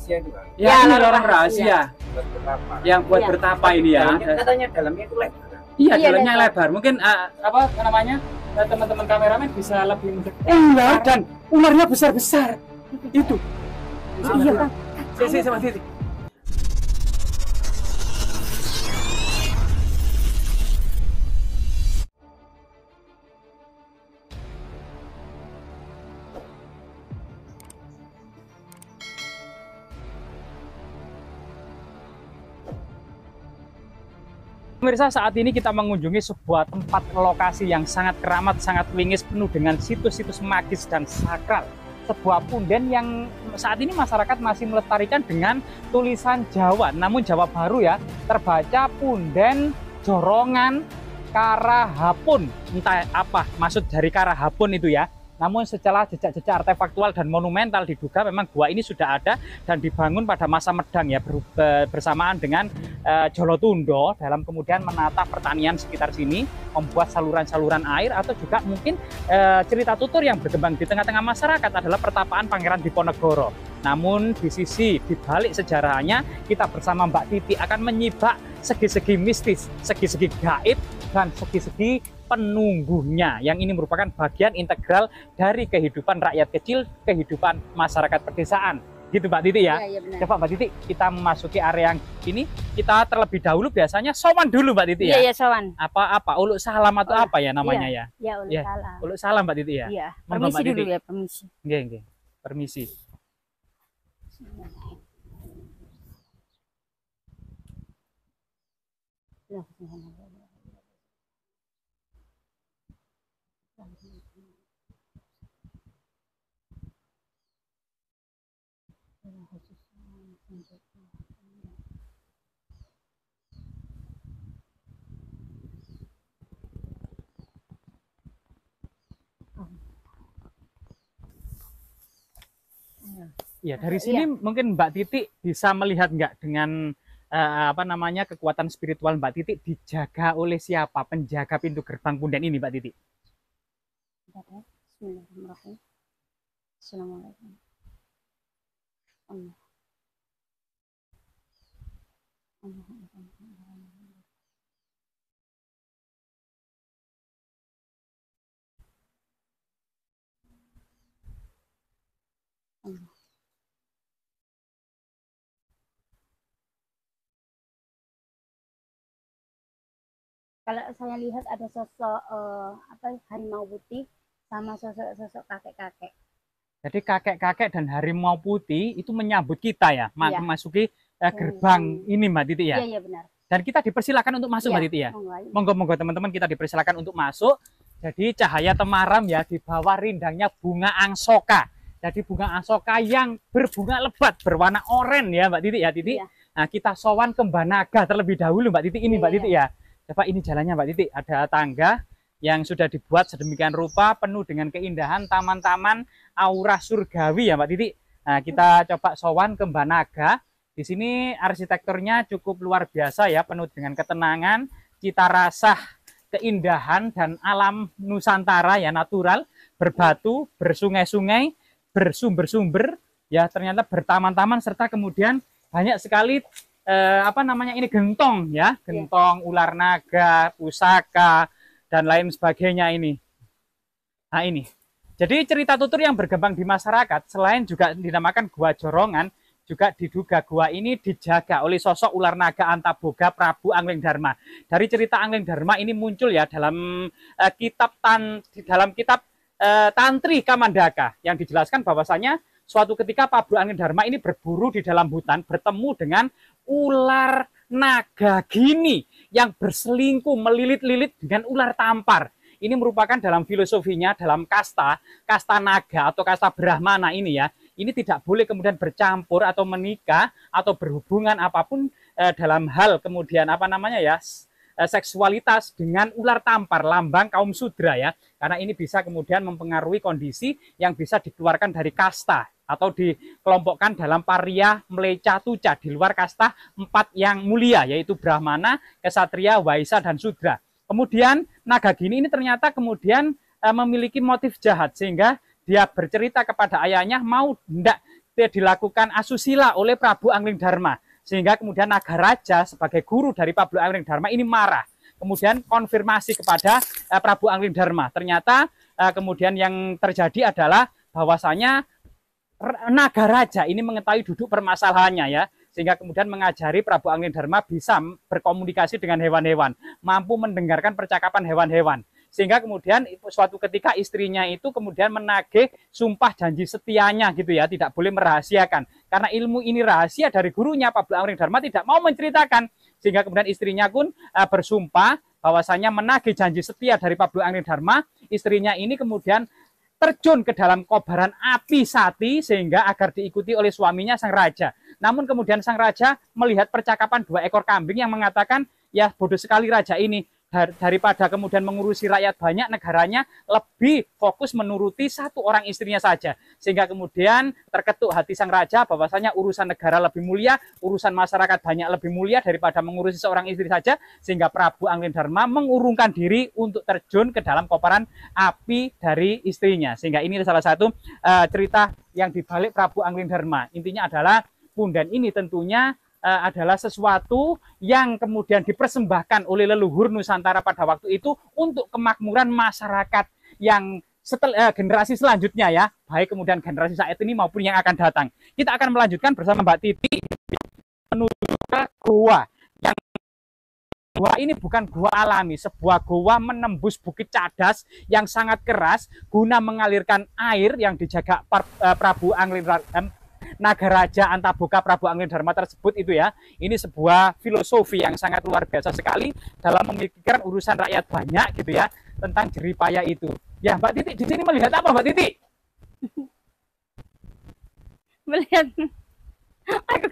rahasia itu kan. Ya, ini lorong rahasia. Buat bertapa. Yang buat bertapa ini ya. Katanya dalamnya itu lebar. Iya, jalannya lebar. Mungkin apa namanya? Teman-teman kameramen bisa lebih mendekat. Dan ularnya besar-besar. Itu. Iya, Bang. Sama Titi. Pemirsa, saat ini kita mengunjungi sebuah tempat lokasi yang sangat keramat, sangat wingis, penuh dengan situs-situs magis dan sakral. Sebuah punden yang saat ini masyarakat masih melestarikan dengan tulisan Jawa, namun Jawa baru ya, terbaca Punden Jorongan Karahapun. Entah apa maksud dari Karahapun itu ya. Namun setelah jejak-jejak artefaktual dan monumental diduga memang gua ini sudah ada dan dibangun pada masa Medang ya, bersamaan dengan Jolotundo dalam kemudian menata pertanian sekitar sini, membuat saluran-saluran air, atau juga mungkin cerita tutur yang berkembang di tengah-tengah masyarakat adalah pertapaan Pangeran Diponegoro. Namun di balik sejarahnya, kita bersama Mbak Titi akan menyibak segi-segi mistis, segi-segi gaib, dan segi-segi penunggunya, yang ini merupakan bagian integral dari kehidupan rakyat kecil, kehidupan masyarakat pedesaan. Gitu Mbak Titi ya? Iya, benar. Coba Mbak Titi, kita memasuki area yang ini, kita terlebih dahulu biasanya sowan dulu Mbak Titi ya? Iya, sowan. Apa? Uluk salam atau apa ya namanya ya? Iya, uluk salam. Uluk salam Mbak Titi ya? Iya, Monggo, permisi Mbak dulu Titi. ya, permisi. Nggih. Permisi. Ya, dari sini mungkin Mbak Titi bisa melihat nggak dengan apa namanya kekuatan spiritual Mbak Titi dijaga oleh siapa penjaga pintu gerbang Punden ini Mbak Titi? Bismillahirrahmanirrahim. Assalamualaikum. Allah. Kalau saya lihat ada sosok harimau putih sama sosok kakek-kakek. Jadi kakek-kakek dan harimau putih itu menyambut kita ya, Iya. memasuki gerbang ini Mbak Titi ya. Iya, benar. Dan kita dipersilakan untuk masuk Mbak Titi ya. Monggo teman-teman, kita dipersilakan untuk masuk. Jadi cahaya temaram ya, di bawah rindangnya bunga angsoka. Jadi bunga angsoka yang berbunga lebat berwarna oranye ya Mbak Titi ya Titi. Iya. Nah, kita sowan ke Mbak Naga terlebih dahulu Mbak Titi ini Mbak Titi ya. Coba ini jalannya Mbak Titi, ada tangga yang sudah dibuat sedemikian rupa, penuh dengan keindahan, taman-taman aura surgawi ya Mbak Titi. Nah, kita coba sowan ke Mbak Naga. Di sini arsitekturnya cukup luar biasa ya, penuh dengan ketenangan, cita rasa, keindahan dan alam Nusantara ya, natural, berbatu, bersungai-sungai, bersumber-sumber ya, ternyata bertaman-taman, serta kemudian banyak sekali apa namanya ini gentong ya, gentong, ular naga, pusaka dan lain sebagainya ini. Nah ini, jadi cerita tutur yang berkembang di masyarakat selain juga dinamakan Gua Jorongan, juga diduga gua ini dijaga oleh sosok ular naga Antaboga Prabu Angling Dharma. Dari cerita Angling Dharma ini muncul ya dalam kitab Tantri Kamandaka, yang dijelaskan bahwasanya suatu ketika Prabu Angling Dharma ini berburu di dalam hutan, bertemu dengan ular naga gini yang berselingkuh melilit-lilit dengan ular tampar. Ini merupakan dalam filosofinya, dalam kasta naga atau kasta Brahmana ini ya, ini tidak boleh kemudian bercampur atau menikah atau berhubungan apapun dalam hal kemudian apa namanya ya, seksualitas dengan ular tampar, lambang kaum sudra ya, karena ini bisa kemudian mempengaruhi kondisi yang bisa dikeluarkan dari kasta atau dikelompokkan dalam paria mleca tuca di luar kasta 4 yang mulia, yaitu Brahmana, Kesatria, Waisya, dan Sudra. Kemudian naga gini ini ternyata kemudian memiliki motif jahat, sehingga dia bercerita kepada ayahnya mau dilakukan asusila oleh Prabu Anglingdarma. Sehingga kemudian Nagaraja sebagai guru dari Prabu Anglingdarma ini marah. Kemudian konfirmasi kepada Prabu Anglingdarma. Ternyata kemudian yang terjadi adalah bahwasanya Nagaraja ini mengetahui duduk permasalahannya ya, sehingga kemudian mengajari Prabu Anglingdarma bisa berkomunikasi dengan hewan-hewan, mampu mendengarkan percakapan hewan-hewan. Sehingga kemudian suatu ketika istrinya itu kemudian menagih sumpah janji setianya gitu ya, tidak boleh merahasiakan. Karena ilmu ini rahasia dari gurunya, Prabu Anglingdarma tidak mau menceritakan. Sehingga kemudian istrinya pun bersumpah bahwasanya menagih janji setia dari Prabu Anglingdarma. Istrinya ini kemudian terjun ke dalam kobaran api sati sehingga agar diikuti oleh suaminya sang raja. Namun kemudian sang raja melihat percakapan 2 ekor kambing yang mengatakan, ya bodoh sekali raja ini, daripada kemudian mengurusi rakyat banyak, negaranya lebih fokus menuruti 1 orang istrinya saja. Sehingga kemudian terketuk hati sang raja bahwasanya urusan negara lebih mulia, urusan masyarakat banyak lebih mulia daripada mengurusi seorang istri saja. Sehingga Prabu Anglingdarma mengurungkan diri untuk terjun ke dalam kobaran api dari istrinya. Sehingga ini salah satu cerita yang dibalik Prabu Anglingdarma. Intinya adalah punden ini tentunya adalah sesuatu yang kemudian dipersembahkan oleh leluhur Nusantara pada waktu itu untuk kemakmuran masyarakat yang generasi selanjutnya ya, baik kemudian generasi saat ini maupun yang akan datang. Kita akan melanjutkan bersama Mbak Titi menuju ke gua. Yang gua ini bukan gua alami, sebuah gua menembus Bukit Cadas yang sangat keras guna mengalirkan air yang dijaga Prabu Anglingdarma, Nagaraja Antaboga Prabu Anglingdarma tersebut itu ya. Ini sebuah filosofi yang sangat luar biasa sekali dalam memikirkan urusan rakyat banyak gitu ya, tentang jeripaya itu. Ya, Mbak Titi di sini melihat apa, Mbak Titi? Melihat aku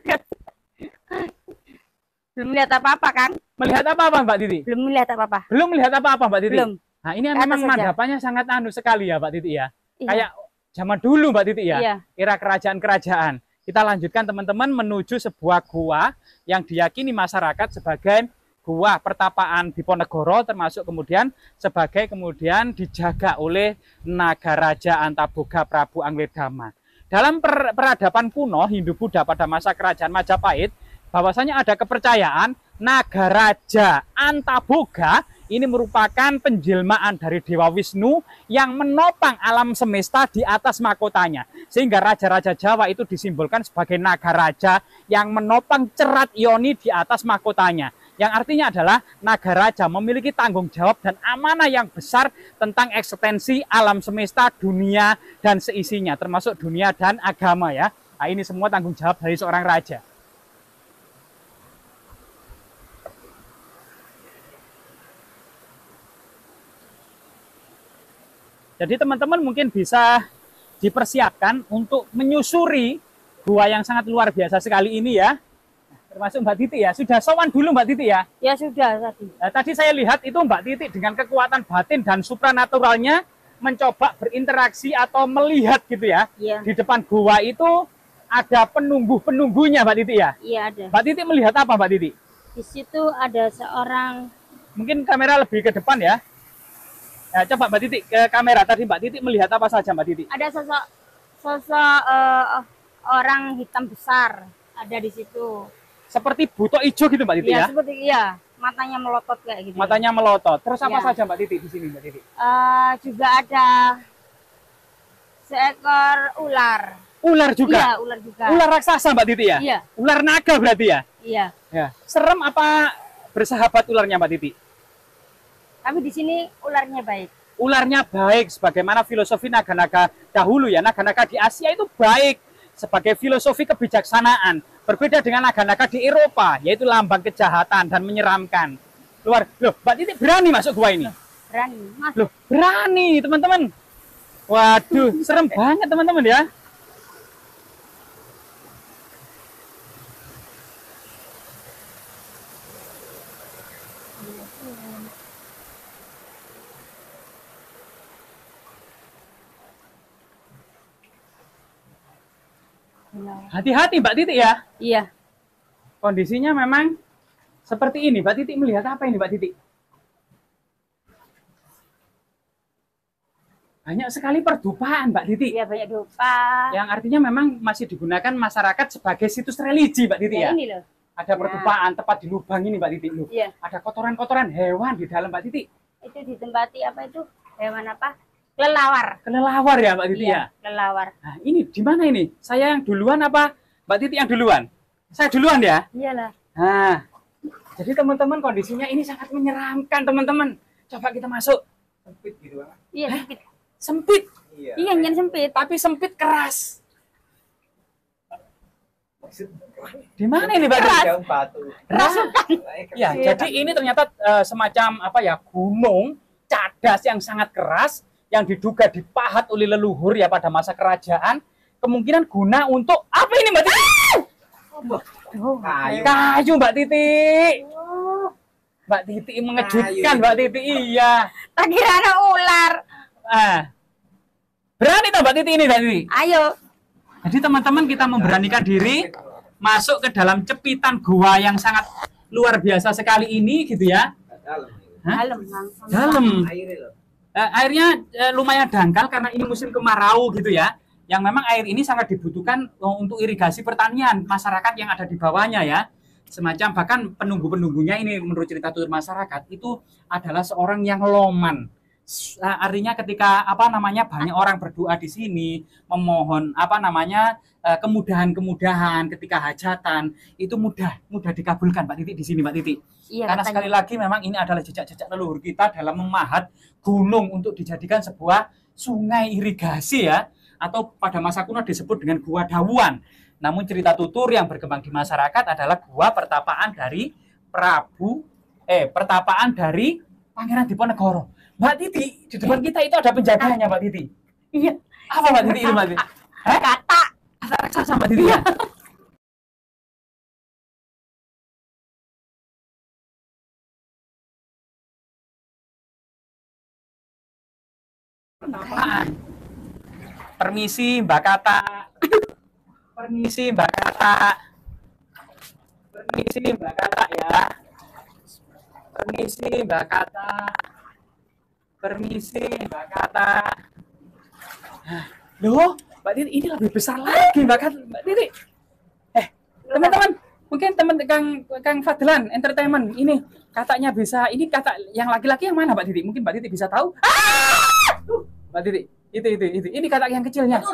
belum melihat apa-apa, Kang. Melihat apa Mbak Titi? Belum melihat apa-apa. Belum melihat apa-apa, Mbak Titi? Belum. Nah, ini memang mandapannya sangat sekali ya, Mbak Titi ya. Iya. Kayak zaman dulu Mbak Titi ya, Iya. era kerajaan-kerajaan. Kita lanjutkan teman-teman menuju sebuah gua yang diyakini masyarakat sebagai gua pertapaan Diponegoro, termasuk kemudian sebagai kemudian dijaga oleh Nagaraja Antaboga Prabu Anglingdarma. Dalam peradaban kuno Hindu-Buddha pada masa kerajaan Majapahit, bahwasanya ada kepercayaan Nagaraja Antaboga ini merupakan penjelmaan dari Dewa Wisnu yang menopang alam semesta di atas mahkotanya. Sehingga raja-raja Jawa itu disimbolkan sebagai Nagaraja yang menopang cerat Yoni di atas mahkotanya. Yang artinya adalah Nagaraja memiliki tanggung jawab dan amanah yang besar tentang eksistensi alam semesta, dunia, dan seisinya. Termasuk dunia dan agama ya. Nah, ini semua tanggung jawab dari seorang raja. Jadi teman-teman mungkin bisa dipersiapkan untuk menyusuri gua yang sangat luar biasa sekali ini ya. Termasuk Mbak Titi ya. Sudah sowan dulu Mbak Titi ya? Ya sudah tadi. Nah, tadi saya lihat itu Mbak Titi dengan kekuatan batin dan supranaturalnya mencoba berinteraksi atau melihat gitu ya. Iya. Di depan gua itu ada penunggu-penunggunya Mbak Titi ya? Iya ada. Mbak Titi melihat apa Mbak Titi? Di situ ada seorang. Mungkin kamera lebih ke depan ya. Nah, coba Mbak Titi ke kamera. Tadi Mbak Titi melihat apa saja Mbak Titi? Ada sosok orang hitam besar ada di situ. Seperti buto hijau gitu Mbak Titi ya? Seperti iya, matanya melotot kayak gitu. Matanya melotot. Terus apa Ya. saja Mbak Titi di sini Mbak Titi? Juga ada seekor ular. Ular juga. Iya, ular juga. Ular raksasa Mbak Titi ya? Iya. Ular naga berarti ya? Iya. Ya. Serem apa bersahabat ularnya Mbak Titi? Tapi di sini ularnya baik. Ularnya baik, sebagaimana filosofi naga-naga dahulu ya. Naga-naga di Asia itu baik sebagai filosofi kebijaksanaan. Berbeda dengan naga-naga di Eropa, yaitu lambang kejahatan dan menyeramkan. Loh, Mbak Titi berani masuk gua ini? Berani. Mas. Loh, berani teman-teman. Waduh, serem banget teman-teman ya. Hati-hati Mbak Titi ya. Iya. Kondisinya memang seperti ini. Mbak Titi melihat apa ini Mbak Titi? banyak sekali perdupaan, Mbak Titi. Ya banyak dupa. Yang artinya memang masih digunakan masyarakat sebagai situs religi, Mbak Titi ya. Ini loh. Ada perdupaan tepat di lubang ini, Mbak Titi. Loh. Iya. Ada kotoran-kotoran hewan di dalam, Mbak Titi. Itu ditempati apa itu? Hewan apa? Kelelawar. Kelelawar ya, Mbak Titi ya. Kelelawar. Nah, ini di mana ini? Saya yang duluan apa Mbak Titi yang duluan? Saya duluan ya. Iyalah. Nah, jadi teman-teman kondisinya ini sangat menyeramkan, teman-teman. Coba kita masuk. Sempit gitu kan. Iya, sempit. Sempit, Iya. Iya, yang sempit. tapi sempit keras. Maksud Di mana ini, Mbak Titi? jauh batu. Keras. Ya, Iya. jadi ini ternyata semacam apa ya, gunung cadas yang sangat keras yang diduga dipahat oleh leluhur ya pada masa kerajaan. Kemungkinan guna untuk apa ini, Mbak Titi? Oh. Kayu. Kayu, Mbak Titi. Mbak Titi mengejutkan, Kayu. Mbak Titi. Iya. Tak kira ada ular. Berani toh Mbak Titi ini, Mbak Titi? Ayo. Jadi teman-teman kita memberanikan diri masuk ke dalam cepitan gua yang sangat luar biasa sekali ini gitu ya. Dalam. Hah? Dalam, langsung. Dalam. Airnya loh. Airnya lumayan dangkal karena ini musim kemarau gitu ya. Yang memang air ini sangat dibutuhkan untuk irigasi pertanian masyarakat yang ada di bawahnya ya. Semacam bahkan penunggu-penunggunya ini menurut cerita tutur masyarakat itu adalah seorang yang loman. Artinya ketika apa namanya banyak orang berdoa di sini memohon apa namanya kemudahan-kemudahan ketika hajatan itu mudah dikabulkan, Mbak Titi, di sini, Mbak Titi. Iya, Karena katanya. sekali lagi memang ini adalah jejak-jejak leluhur kita dalam memahat gunung untuk dijadikan sebuah sungai irigasi ya, atau pada masa kuno disebut dengan Gua Dawuan. Namun cerita tutur yang berkembang di masyarakat adalah gua pertapaan dari pertapaan dari Pangeran Diponegoro. Mbak Titi, di depan kita itu ada penjaganya, Mbak Titi. Iya. Apa Mbak Titi itu, Mbak Titi? Hah? Kata. Kata raksasa, Mbak Titi ya? Pertapaan. Permisi Mbak Kata. Permisi Mbak Kata. Permisi Mbak Kata ya. Permisi Mbak Kata. Permisi Mbak Kata. Loh, Mbak Titi ini lebih besar lagi Mbak Kata. Mbak Titi. Teman-teman, mungkin teman Kang Fadlan Entertainment ini katanya bisa, ini kata yang laki-laki yang mana Mbak Titi? Mungkin Mbak Titi bisa tahu. Mbak Titi, itu. Ini kata yang kecilnya.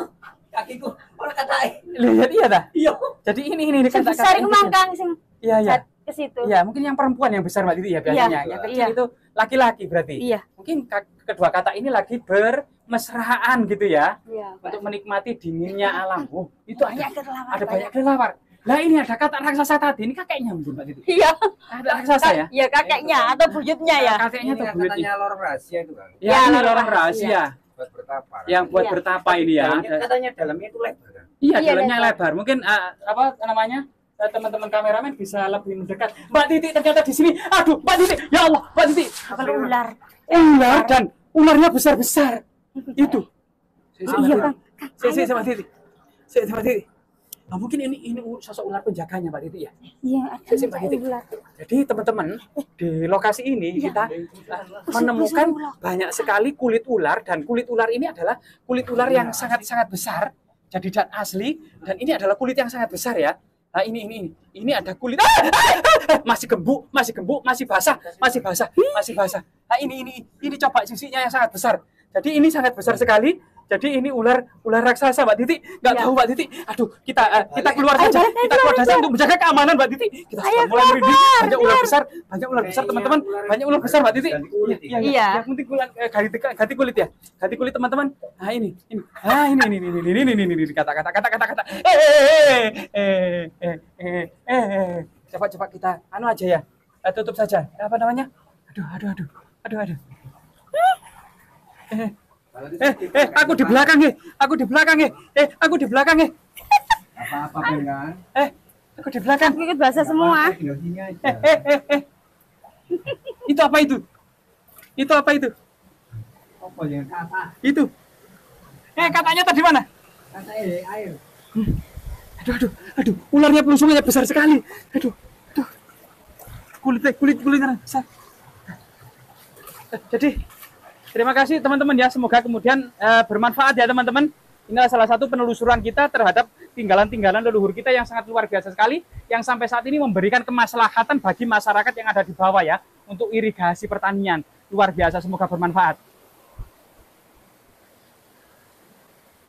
Kakiku, orang kata Lihat iya dah. iya. Jadi ini kata-kata Besar yang itu kecil. mangkang sing Iya. ke situ. Iya, mungkin yang perempuan yang besar Mbak Titi ya biasanya. Iya, Yang kecil iya. itu laki-laki berarti. Iya. Mungkin kedua kata ini lagi bermesraan gitu ya. Iya. Untuk menikmati dinginnya alam. Oh, itu Banyak ada kelelawar. banyak kelelawar. Lah ini ada kata raksasa tadi. Ini kakeknya mungkin Mbak Titi. Iya. Ada raksasa ya? Iya, kakeknya atau buyutnya ya. Kakeknya Ini tuh katanya buyutnya. lorong rahasia itu kan. Ya, Ya, ini lorong orang rahasia Buat bertapa. yang buat Iya. bertapa ini ya. Katanya dalamnya itu lebar kan. Iya, Iya, jalannya lebar. lebar. Mungkin apa namanya? Teman-teman kameramen bisa lebih mendekat. Mbak Titi ternyata di sini. Aduh, Mbak Titi. Ya Allah, Mbak Titi. Kalau ular. Ular dan ularnya besar-besar. Itu. Iya, Bang. Mbak Titi. Mbak Titi. Nah, mungkin ini sosok ular penjaganya Mbak Titi ya. Iya, ada Mbak Titi. ular. Jadi teman-teman di lokasi ini kita menemukan banyak sekali kulit ular dan kulit ular ini adalah kulit ular yang sangat-sangat besar. Jadi dan asli dan ini adalah kulit yang sangat besar ya. Nah ini ada kulit masih gembuk, masih basah. Nah ini coba sisinya yang sangat besar. Jadi ini sangat besar sekali. Jadi ini ular raksasa Mbak Titi. Nggak tahu Mbak Titi. Aduh, kita keluar saja. Kita keluar saja untuk menjaga keamanan Mbak Titi. Kita sudah mulai merinding. Banyak ular besar teman-teman. Banyak ular besar Mbak Titi. Ganti kulit ya. Iya. Yang penting ganti kulit ya. Ganti kulit teman-teman. Nah ini. Ah ini kata. Coba kita anu aja ya. Tutup saja. Apa namanya? Aduh. Aku di belakang nih. Aku di belakang nih. Apa-apa kan? Aku di belakang. Aku ikut bahasa semua. Tinggal sini aja. Itu apa itu? Apa yang kata? Itu. Katanya tadi mana? Kata air. Aduh, ularnya pelusungnya besar sekali. Aduh. Kulitnya besar. Jadi Terima kasih teman-teman ya, semoga kemudian bermanfaat ya teman-teman. Inilah salah satu penelusuran kita terhadap tinggalan-tinggalan leluhur kita yang sangat luar biasa sekali, yang sampai saat ini memberikan kemaslahatan bagi masyarakat yang ada di bawah ya, untuk irigasi pertanian. Luar biasa, semoga bermanfaat.